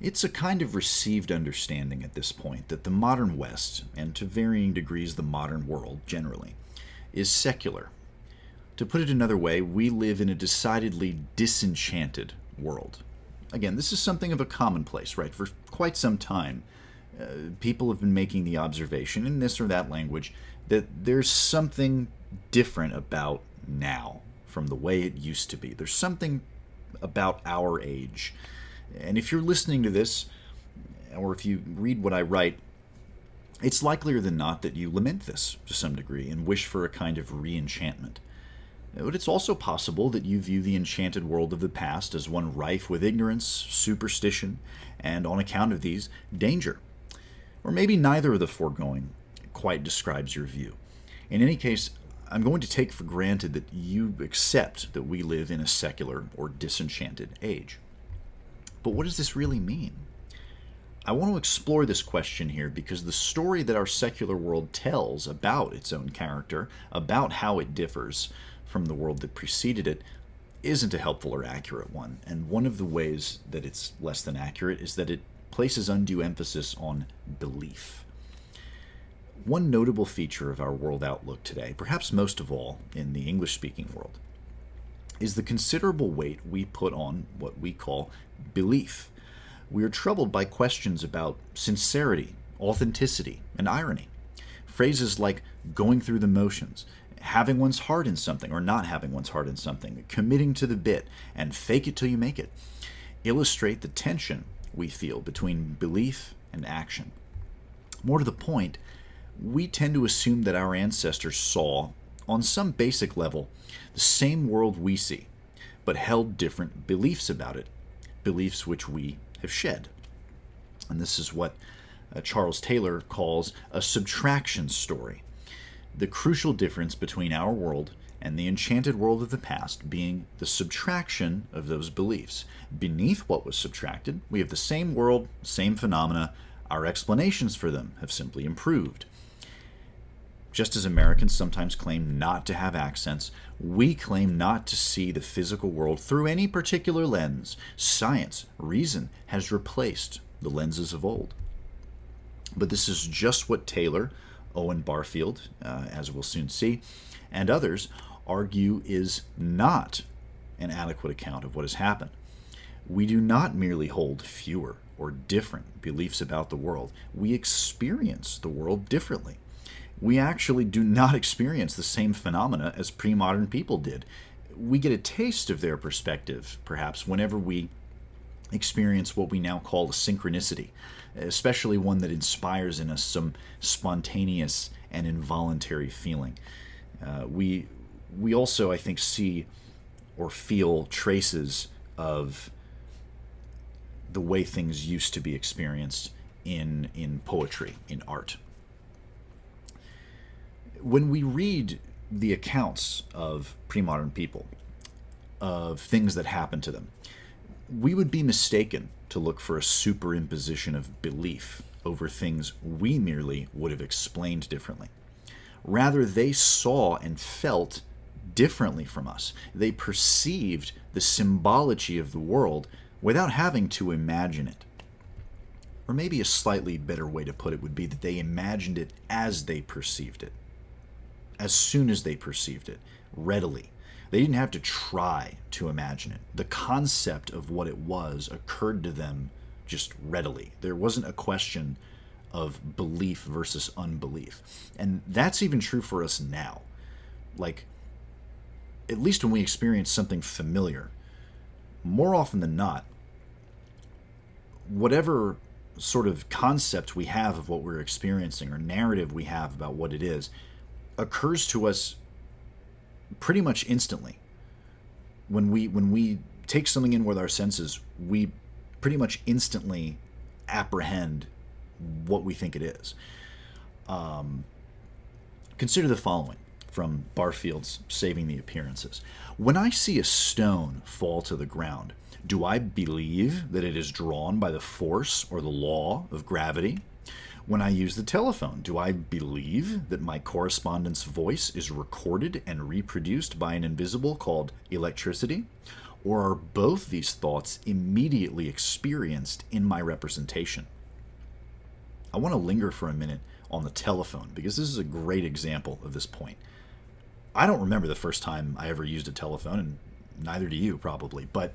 It's a kind of received understanding at this point that the modern West, and to varying degrees the modern world generally, is secular. To put it another way, we live in a decidedly disenchanted world. Again, this is something of a commonplace, right? For quite some time, people have been making the observation in this or that language that there's something different about now from the way it used to be. There's something about our age. And if you're listening to this, or if you read what I write, it's likelier than not that you lament this to some degree and wish for a kind of re-enchantment. But it's also possible that you view the enchanted world of the past as one rife with ignorance, superstition, and on account of these, danger. Or maybe neither of the foregoing quite describes your view. In any case, I'm going to take for granted that you accept that we live in a secular or disenchanted age. But what does this really mean? I want to explore this question here because the story that our secular world tells about its own character, about how it differs from the world that preceded it, isn't a helpful or accurate one. And one of the ways that it's less than accurate is that it places undue emphasis on belief. One notable feature of our world outlook today, perhaps most of all in the English-speaking world, is the considerable weight we put on what we call belief. We are troubled by questions about sincerity, authenticity, and irony. Phrases like going through the motions, having one's heart in something or not having one's heart in something, committing to the bit, and fake it till you make it, illustrate the tension we feel between belief and action. More to the point, we tend to assume that our ancestors saw, on some basic level, the same world we see, but held different beliefs about it, beliefs which we have shed. And this is what Charles Taylor calls a subtraction story. The crucial difference between our world and the enchanted world of the past being the subtraction of those beliefs. Beneath what was subtracted, we have the same world, same phenomena. Our explanations for them have simply improved. Just as Americans sometimes claim not to have accents, we claim not to see the physical world through any particular lens. Science, reason, has replaced the lenses of old. But this is just what Taylor, Owen, Barfield, as we'll soon see, and others argue is not an adequate account of what has happened. We do not merely hold fewer or different beliefs about the world. We experience the world differently. We actually do not experience the same phenomena as pre-modern people did. We get a taste of their perspective, perhaps, whenever we experience what we now call a synchronicity, especially one that inspires in us some spontaneous and involuntary feeling. We also, I think, see or feel traces of the way things used to be experienced in poetry, in art. When we read the accounts of pre-modern people, of things that happened to them, we would be mistaken to look for a superimposition of belief over things we merely would have explained differently. Rather, they saw and felt differently from us. They perceived the symbology of the world without having to imagine it. Or maybe a slightly better way to put it would be that they imagined it as they perceived it. As soon as they perceived it, readily. They didn't have to try to imagine it. The concept of what it was occurred to them just readily. There wasn't a question of belief versus unbelief. And that's even true for us now. Like, at least when we experience something familiar, more often than not, whatever sort of concept we have of what we're experiencing or narrative we have about what it is occurs to us pretty much instantly. When we take something in with our senses, we pretty much instantly apprehend what we think it is. Consider the following from Barfield's Saving the Appearances. When I see a stone fall to the ground, do I believe that it is drawn by the force or the law of gravity? When I use the telephone, do I believe that my correspondent's voice is recorded and reproduced by an invisible called electricity? or are both these thoughts immediately experienced in my representation? I want to linger for a minute on the telephone because this is a great example of this point. I don't remember the first time I ever used a telephone, and neither do you probably, but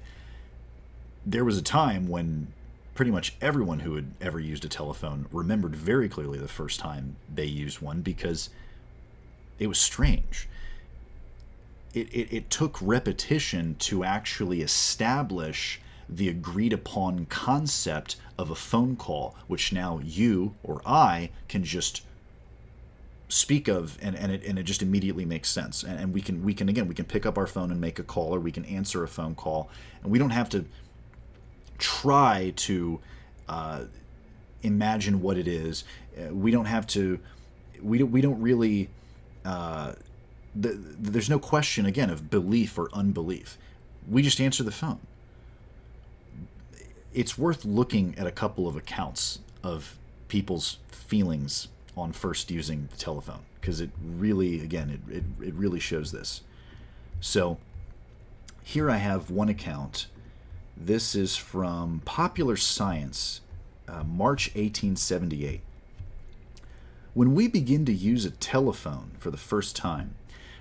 there was a time when pretty much everyone who had ever used a telephone remembered very clearly the first time they used one because it was strange. It took repetition to actually establish the agreed upon concept of a phone call, which now you or I can just speak of, and it just immediately makes sense. And we can pick up our phone and make a call, or we can answer a phone call, and we don't have to try to imagine what it is. We don't have to. We don't really. There's no question again of belief or unbelief. We just answer the phone. It's worth looking at a couple of accounts of people's feelings on first using the telephone, because it really, again, it really shows this. So here I have one account. This is from Popular Science, March 1878. When we begin to use a telephone for the first time,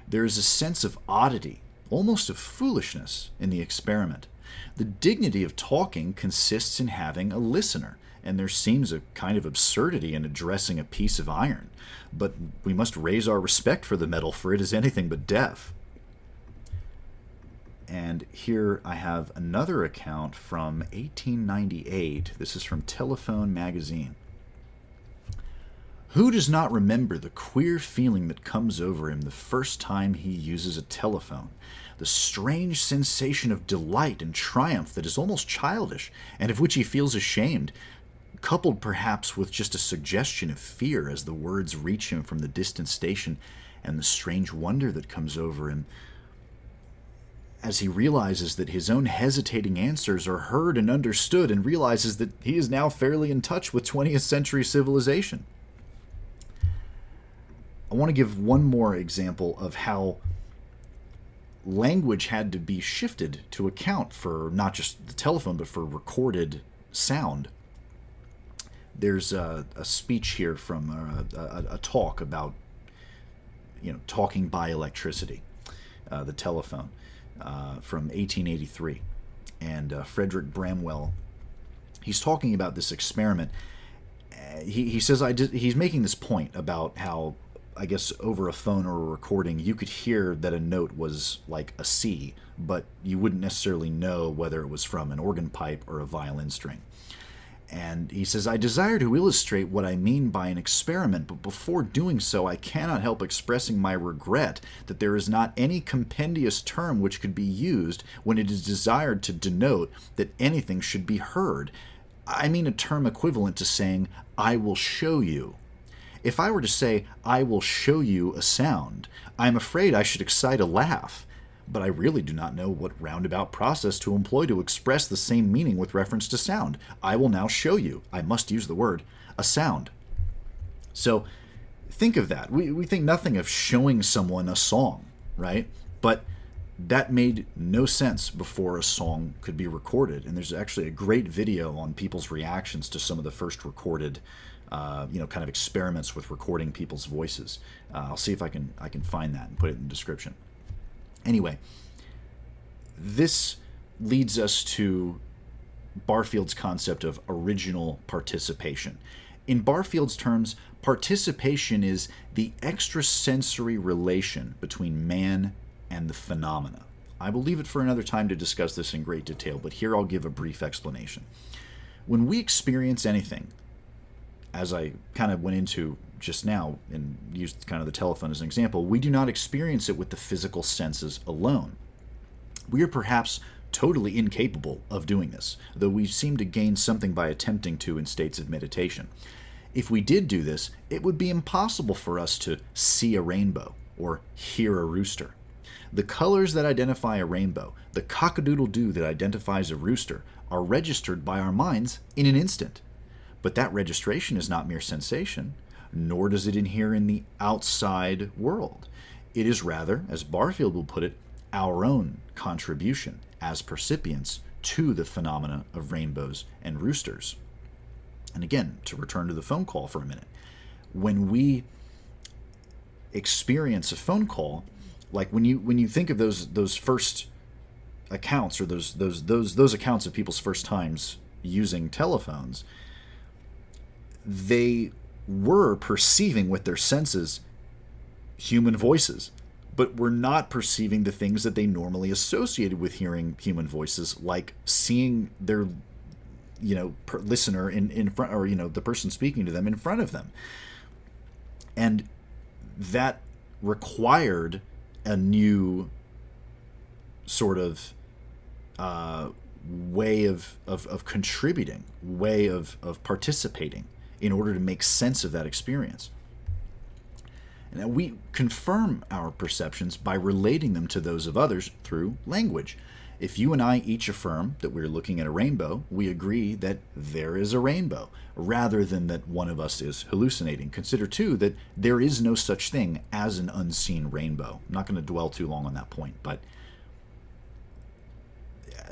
there is a sense of oddity, almost of foolishness, in the experiment. The dignity of talking consists in having a listener, and there seems a kind of absurdity in addressing a piece of iron, but we must raise our respect for the metal, for it is anything but deaf. And here I have another account from 1898. This is from Telephone Magazine. Who does not remember the queer feeling that comes over him the first time he uses a telephone? The strange sensation of delight and triumph that is almost childish, and of which he feels ashamed, coupled perhaps with just a suggestion of fear as the words reach him from the distant station, and the strange wonder that comes over him as he realizes that his own hesitating answers are heard and understood, and realizes that he is now fairly in touch with 20th century civilization. I want to give one more example of how language had to be shifted to account for not just the telephone, but for recorded sound. There's a speech here from a talk about, talking by electricity, the telephone, from 1883. And Frederick Bramwell, he's talking about this experiment. He says he's making this point about how, I guess, over a phone or a recording, you could hear that a note was like a C, but you wouldn't necessarily know whether it was from an organ pipe or a violin string. And he says, I desire to illustrate what I mean by an experiment, but before doing so, I cannot help expressing my regret that there is not any compendious term which could be used when it is desired to denote that anything should be heard. I mean a term equivalent to saying, I will show you. If I were to say, I will show you a sound, I am afraid I should excite a laugh. But I really do not know what roundabout process to employ to express the same meaning with reference to sound. I will now show you, I must use the word, a sound. So think of that. We think nothing of showing someone a song, right? But that made no sense before a song could be recorded. And there's actually a great video on people's reactions to some of the first recorded kind of experiments with recording people's voices. I'll see if I can find that and put it in the description. Anyway, this leads us to Barfield's concept of original participation. In Barfield's terms, participation is the extrasensory relation between man and the phenomena. I will leave it for another time to discuss this in great detail, but here I'll give a brief explanation. When we experience anything, as I kind of went into just now and used kind of the telephone as an example, we do not experience it with the physical senses alone. We are perhaps totally incapable of doing this, though we seem to gain something by attempting to in states of meditation. If we did do this, it would be impossible for us to see a rainbow or hear a rooster. The colors that identify a rainbow, the cock-a-doodle-doo that identifies a rooster, are registered by our minds in an instant. But that registration is not mere sensation, nor does it inhere in the outside world. It is rather, as Barfield will put it, our own contribution, as percipients to the phenomena of rainbows and roosters. And again, to return to the phone call for a minute, when we experience a phone call, like when you think of those first accounts, or those accounts of people's first times using telephones, they were perceiving with their senses human voices, but were not perceiving the things that they normally associated with hearing human voices, like seeing their listener in front, or the person speaking to them in front of them. And that required a new sort of way of contributing, way of participating in order to make sense of that experience. And we confirm our perceptions by relating them to those of others through language. If you and I each affirm that we're looking at a rainbow, we agree that there is a rainbow, rather than that one of us is hallucinating. Consider, too, that there is no such thing as an unseen rainbow. I'm not going to dwell too long on that point, but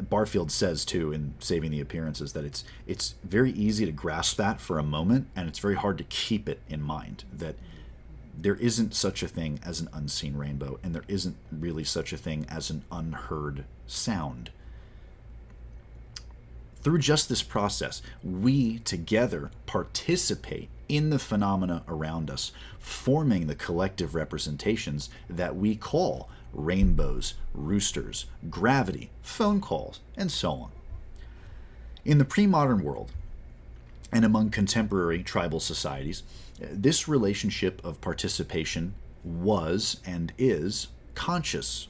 Barfield says, too, in Saving the Appearances, that it's very easy to grasp that for a moment, and it's very hard to keep it in mind, that there isn't such a thing as an unseen rainbow, and there isn't really such a thing as an unheard sound. Through just this process, we together participate in the phenomena around us, forming the collective representations that we call rainbows, roosters, gravity, phone calls, and so on. In the pre-modern world, and among contemporary tribal societies, this relationship of participation was and is conscious.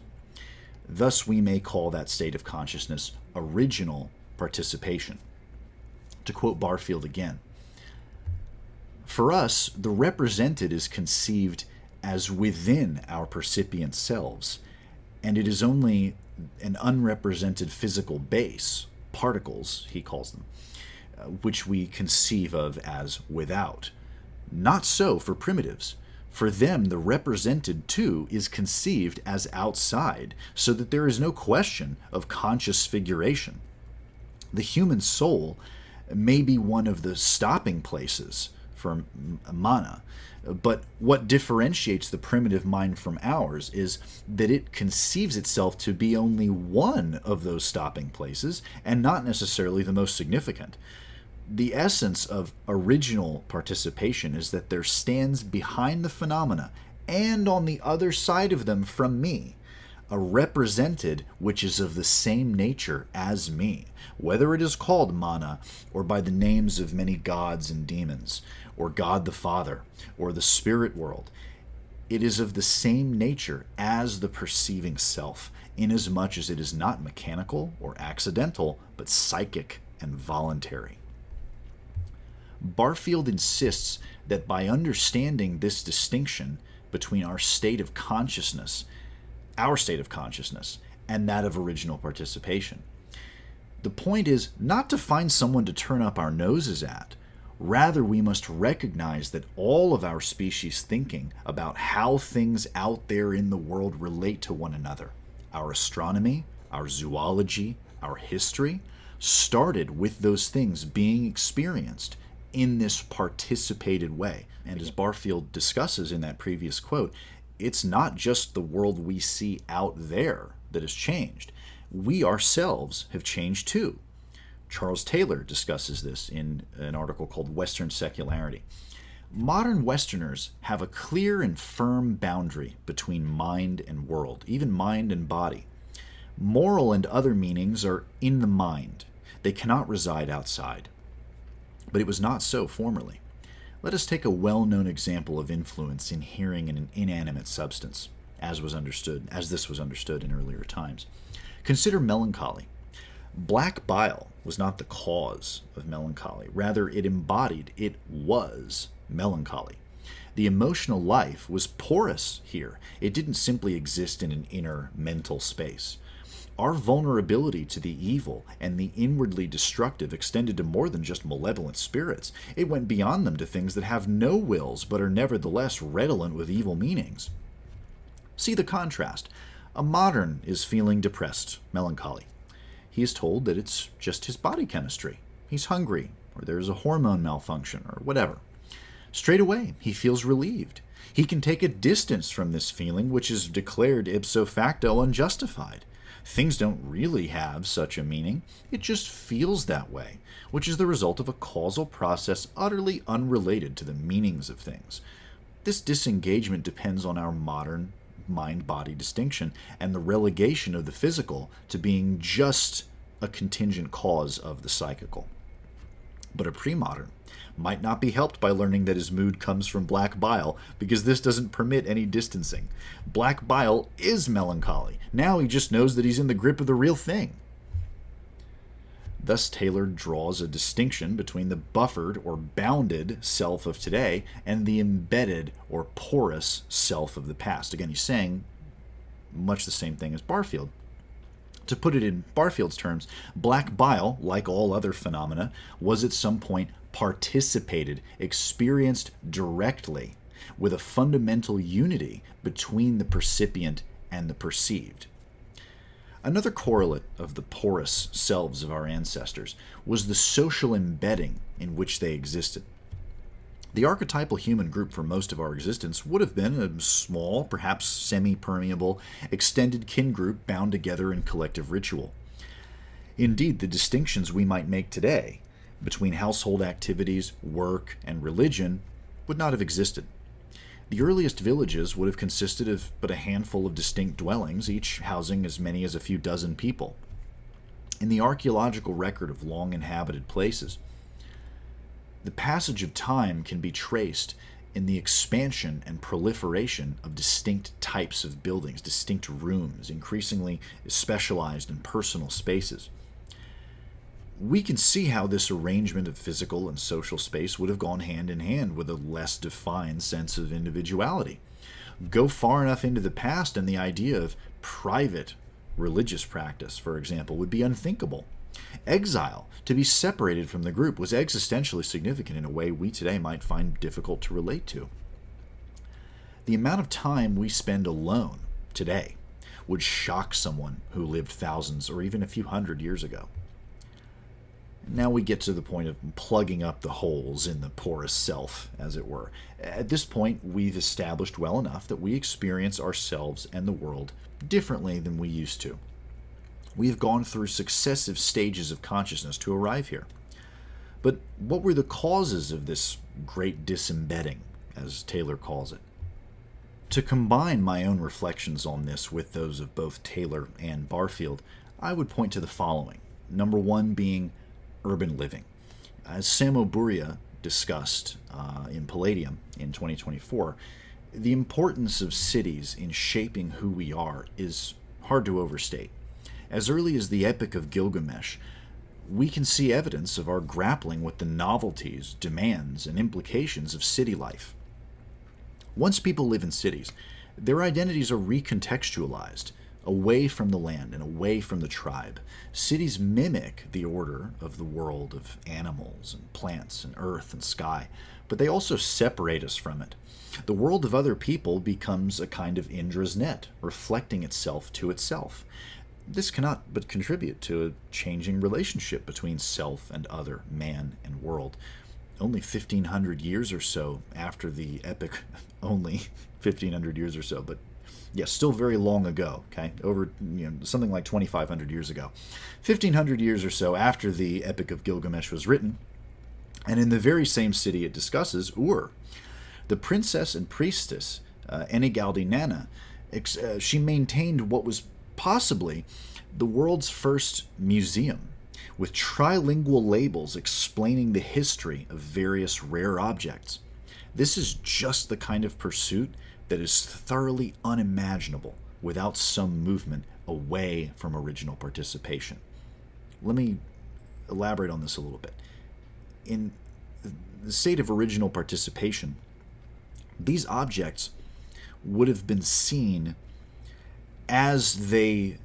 Thus, we may call that state of consciousness original participation. To quote Barfield again, "For us, the represented is conceived as within our percipient selves, and it is only an unrepresented physical base, particles, he calls them, which we conceive of as without. Not so for primitives. For them, the represented, too, is conceived as outside, so that there is no question of conscious figuration. The human soul may be one of the stopping places for mana, but what differentiates the primitive mind from ours is that it conceives itself to be only one of those stopping places, and not necessarily the most significant. The essence of original participation is that there stands behind the phenomena, and on the other side of them from me, a represented which is of the same nature as me, whether it is called mana, or by the names of many gods and demons, or God the Father, or the spirit world. It is of the same nature as the perceiving self, inasmuch as it is not mechanical or accidental, but psychic and voluntary." Barfield insists that by understanding this distinction between our state of consciousness, and that of original participation, the point is not to find someone to turn up our noses at. Rather, we must recognize that all of our species' thinking about how things out there in the world relate to one another, our astronomy, our zoology, our history, started with those things being experienced in this participated way. And as Barfield discusses in that previous quote, it's not just the world we see out there that has changed. We ourselves have changed too. Charles Taylor discusses this in an article called Western Secularity. Modern Westerners have a clear and firm boundary between mind and world, even mind and body. Moral and other meanings are in the mind. They cannot reside outside. But it was not so formerly. Let us take a well-known example of influence inhering in an inanimate substance, as this was understood in earlier times. Consider melancholy. Black bile was not the cause of melancholy. Rather, it was melancholy. The emotional life was porous here. It didn't simply exist in an inner mental space. Our vulnerability to the evil and the inwardly destructive extended to more than just malevolent spirits. It went beyond them to things that have no wills but are nevertheless redolent with evil meanings. See the contrast. A modern is feeling depressed, melancholy. he is told that it's just his body chemistry. He's hungry, or there's a hormone malfunction, or whatever. Straight away, he feels relieved. He can take a distance from this feeling, which is declared ipso facto unjustified. Things don't really have such a meaning. It just feels that way, which is the result of a causal process utterly unrelated to the meanings of things. This disengagement depends on our modern mind-body distinction and the relegation of the physical to being just a contingent cause of the psychical. But a pre-modern might not be helped by learning that his mood comes from black bile, because this doesn't permit any distancing. Black bile is melancholy. Now he just knows that he's in the grip of the real thing. Thus, Taylor draws a distinction between the buffered or bounded self of today and the embedded or porous self of the past. Again, he's saying much the same thing as Barfield. To put it in Barfield's terms, black bile, like all other phenomena, was at some point participated, experienced directly, with a fundamental unity between the percipient and the perceived. Another correlate of the porous selves of our ancestors was the social embedding in which they existed. The archetypal human group for most of our existence would have been a small, perhaps semi-permeable, extended kin group bound together in collective ritual. Indeed, the distinctions we might make today between household activities, work, and religion would not have existed. The earliest villages would have consisted of but a handful of distinct dwellings, each housing as many as a few dozen people. In the archaeological record of long-inhabited places, the passage of time can be traced in the expansion and proliferation of distinct types of buildings, distinct rooms, increasingly specialized and personal spaces. We can see how this arrangement of physical and social space would have gone hand in hand with a less defined sense of individuality. Go far enough into the past and the idea of private religious practice, for example, would be unthinkable. Exile, to be separated from the group, was existentially significant in a way we today might find difficult to relate to. The amount of time we spend alone today would shock someone who lived thousands or even a few hundred years ago. Now we get to the point of plugging up the holes in the porous self, as it were. At this point, we've established well enough that we experience ourselves and the world differently than we used to. We have gone through successive stages of consciousness to arrive here. But what were the causes of this great disembedding, as Taylor calls it? To combine my own reflections on this with those of both Taylor and Barfield, I would point to the following. Number one being urban living. As Samo Buria discussed in Palladium in 2024, the importance of cities in shaping who we are is hard to overstate. As early as the Epic of Gilgamesh, we can see evidence of our grappling with the novelties, demands, and implications of city life. Once people live in cities, their identities are recontextualized, away from the land and away from the tribe. Cities mimic the order of the world of animals and plants and earth and sky, but they also separate us from it. The world of other people becomes a kind of Indra's net, reflecting itself to itself. This cannot but contribute to a changing relationship between self and other, man and world. Only 1,500 years or so after the epic, only 1,500 years or so, but yes, still very long ago, okay? Over something like 2,500 years ago. 1,500 years or so after the Epic of Gilgamesh was written, and in the very same city it discusses, Ur, the princess and priestess, Enigaldi Nana, she maintained what was possibly the world's first museum, with trilingual labels explaining the history of various rare objects. This is just the kind of pursuit that is thoroughly unimaginable without some movement away from original participation. Let me elaborate on this a little bit. In the state of original participation, these objects would have been seen as they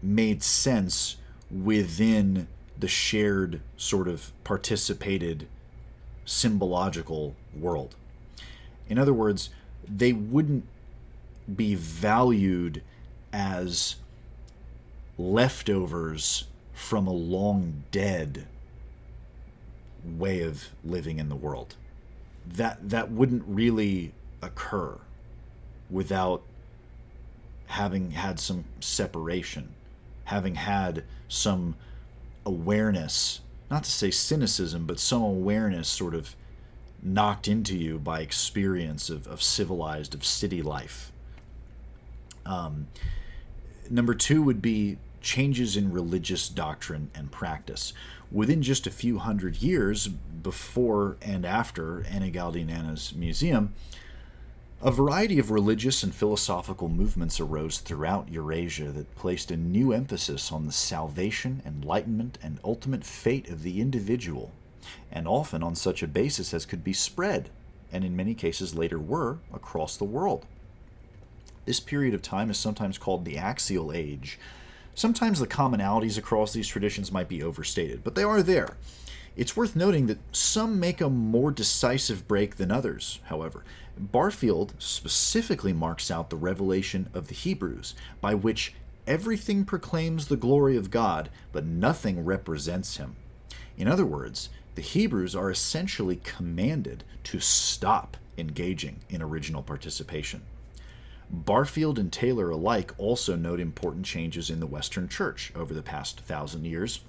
made sense within the shared sort of participated symbological world. In other words, they wouldn't be valued as leftovers from a long dead way of living in the world. That wouldn't really occur without having had some separation, having had some awareness, not to say cynicism, but some awareness sort of knocked into you by experience of civilized, of city life. Number two would be changes in religious doctrine and practice. Within just a few hundred years, before and after Enigaldi Nana's museum, a variety of religious and philosophical movements arose throughout Eurasia that placed a new emphasis on the salvation, enlightenment, and ultimate fate of the individual, and often on such a basis as could be spread, and in many cases later were, across the world. This period of time is sometimes called the Axial Age. Sometimes the commonalities across these traditions might be overstated, but they are there. It's worth noting that some make a more decisive break than others, however. Barfield specifically marks out the revelation of the Hebrews, by which everything proclaims the glory of God, but nothing represents him. In other words, the Hebrews are essentially commanded to stop engaging in original participation. Barfield and Taylor alike also note important changes in the Western Church over the past 1,000 years.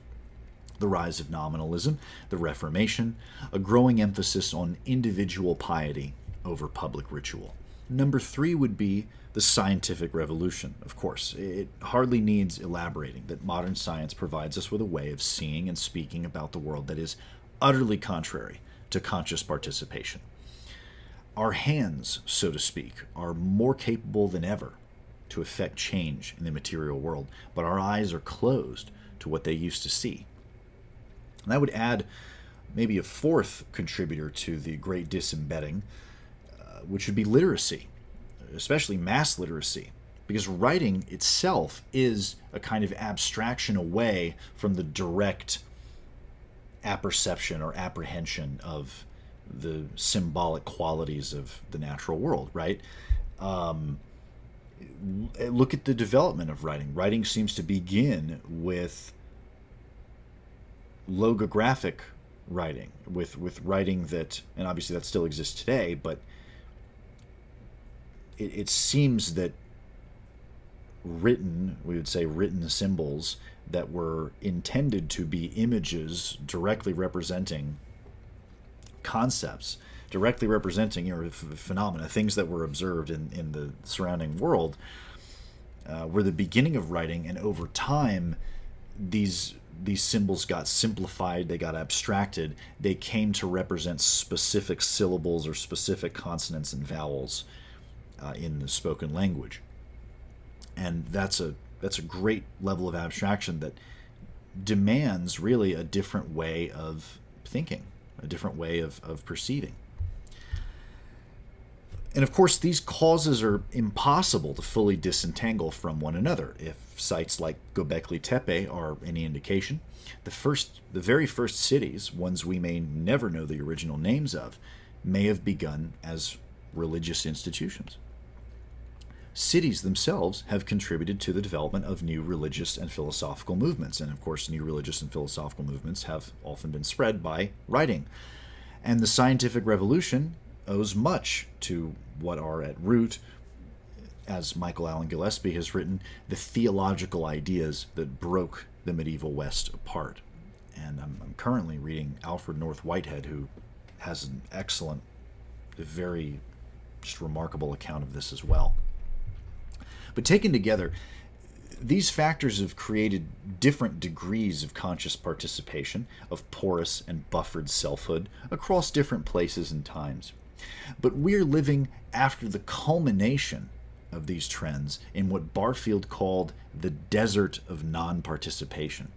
The rise of nominalism, the Reformation, a growing emphasis on individual piety over public ritual. Number three would be the scientific revolution. Of course, it hardly needs elaborating that modern science provides us with a way of seeing and speaking about the world that is utterly contrary to conscious participation. Our hands, so to speak, are more capable than ever to effect change in the material world, but our eyes are closed to what they used to see. And I would add maybe a fourth contributor to the great disembedding, which would be literacy, especially mass literacy, because writing itself is a kind of abstraction away from the direct apperception or apprehension of the symbolic qualities of the natural world, right? Look at the development of writing. Writing seems to begin with logographic writing, with writing that, and obviously that still exists today, but it seems that we would say written symbols that were intended to be images directly representing concepts, directly representing phenomena, things that were observed in the surrounding world, were the beginning of writing, and over time these symbols got simplified, they got abstracted, they came to represent specific syllables or specific consonants and vowels in the spoken language. And that's a great level of abstraction that demands really a different way of thinking, a different way of perceiving. And of course, these causes are impossible to fully disentangle from one another. If sites like Göbekli Tepe are any indication, the very first cities, ones we may never know the original names of, may have begun as religious institutions. Cities themselves have contributed to the development of new religious and philosophical movements, and of course new religious and philosophical movements have often been spread by writing. And the scientific revolution owes much to what are at root, as Michael Allen Gillespie has written, the theological ideas that broke the medieval West apart. And I'm currently reading Alfred North Whitehead, who has an excellent, very just remarkable account of this as well. But taken together, these factors have created different degrees of conscious participation, of porous and buffered selfhood across different places and times. But we're living after the culmination of these trends in what Barfield called the desert of non-participation.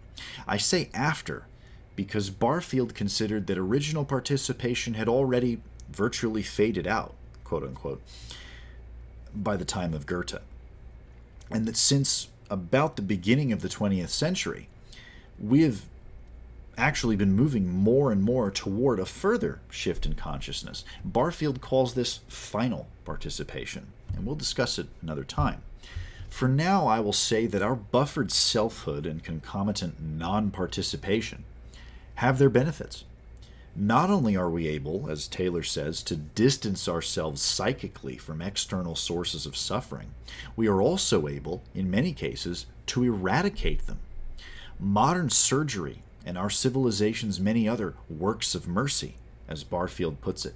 I say after because Barfield considered that original participation had already virtually faded out, quote unquote, by the time of Goethe. And that since about the beginning of the 20th century, we have actually been moving more and more toward a further shift in consciousness. Barfield calls this final participation, and we'll discuss it another time. For now, I will say that our buffered selfhood and concomitant non-participation have their benefits. Not only are we able, as Taylor says, to distance ourselves psychically from external sources of suffering, we are also able, in many cases, to eradicate them. Modern surgery and our civilization's many other works of mercy, as Barfield puts it,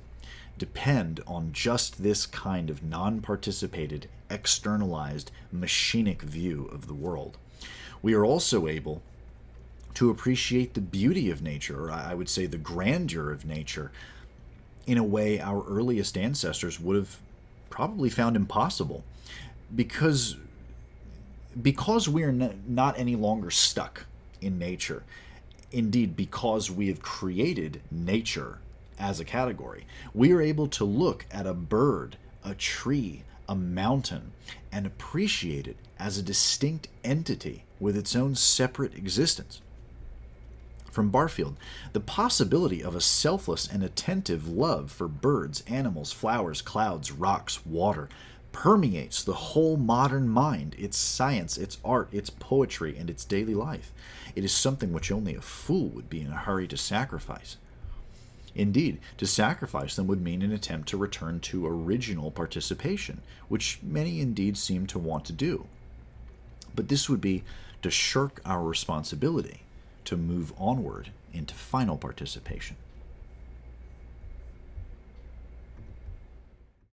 depend on just this kind of non-participated, externalized, machinic view of the world. We are also able to appreciate the beauty of nature, or I would say the grandeur of nature, in a way our earliest ancestors would have probably found impossible. Because we are not any longer stuck in nature. Indeed, because we have created nature as a category, we are able to look at a bird, a tree, a mountain, and appreciate it as a distinct entity with its own separate existence. From Barfield, the possibility of a selfless and attentive love for birds, animals, flowers, clouds, rocks, water permeates the whole modern mind, its science, its art, its poetry, and its daily life. It is something which only a fool would be in a hurry to sacrifice. Indeed, to sacrifice them would mean an attempt to return to original participation, which many indeed seem to want to do. But this would be to shirk our responsibility to move onward into final participation.